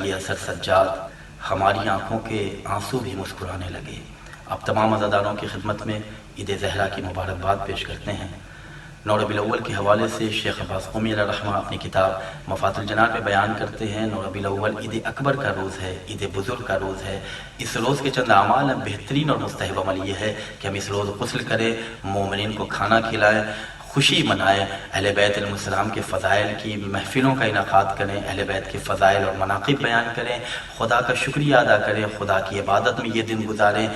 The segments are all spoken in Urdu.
یہ اثر سجاد، ہماری آنکھوں کے آنسو بھی مسکرانے لگے۔ اب تمام عزاداروں کی خدمت میں عید زہرا کی مبارکباد پیش کرتے ہیں۔ 9 ربیع الاول کے حوالے سے شیخ عباس قومی علیہ الرحمہ اپنی کتاب مفات الجنان میں بیان کرتے ہیں، 9 ربیع الاول عید اکبر کا روز ہے، عید بزرگ کا روز ہے۔ اس روز کے چند اعمال ہیں، بہترین اور مستحب عمل یہ ہے کہ ہم اس روز غسل کریں، مومنین کو کھانا کھلائیں، خوشی منائیں، اہل بیت علیہ السلام کے فضائل کی محفلوں کا انعقاد کریں، اہل بیت کے فضائل اور مناقب بیان کریں، خدا کا شکریہ ادا کریں، خدا کی عبادت میں یہ دن گزاریں۔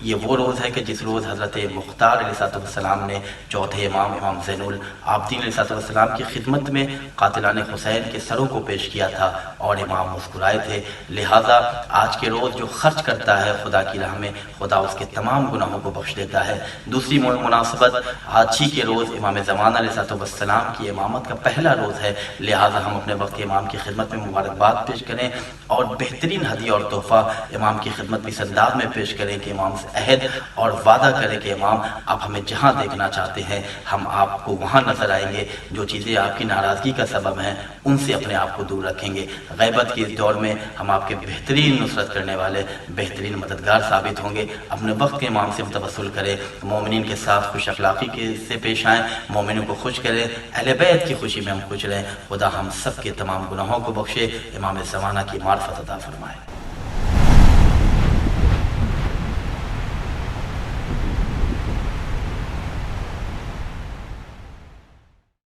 یہ وہ روز ہے کہ جس روز حضرت مختار علیہ السلام نے چوتھے امام زین العابدین علیہ السلام کی خدمت میں قاتلان حسین کے سروں کو پیش کیا تھا اور امام مسکرائے تھے۔ لہٰذا آج کے روز جو خرچ کرتا ہے خدا کی راہ میں، خدا اس کے تمام گناہوں کو بخش دیتا ہے۔ دوسری مناسبت، آج ہی کے روز امام زمانہ علیہ السلام کی امامت کا پہلا روز ہے، لہٰذا ہم اپنے وقت کے امام کی خدمت میں مبارکباد پیش کریں اور بہترین ہدیہ اور تحفہ امام کی خدمت میں اس انداز میں پیش کریں کہ امام سے عہد اور وعدہ کریں کہ امام آپ ہمیں جہاں دیکھنا چاہتے ہیں ہم آپ کو وہاں نظر آئیں گے، جو چیزیں آپ کی ناراضگی کا سبب ہیں ان سے اپنے آپ کو دور رکھیں گے۔ غیبت کے اس دور میں ہم آپ کے بہترین نصرت کرنے والے، بہترین مددگار ثابت ہوں گے۔ اپنے وقت کے امام سے توسل کریں، مومنین کے ساتھ خوش اخلاقی سے پیش آئیں، مومنوں کو خوش کریں، اہل بیت کی خوشی میں ہم خوش رہیں۔ خدا ہم سب کے تمام گناہوں کو بخشے، امام زمانہ کی معرفت عطا فرمائے۔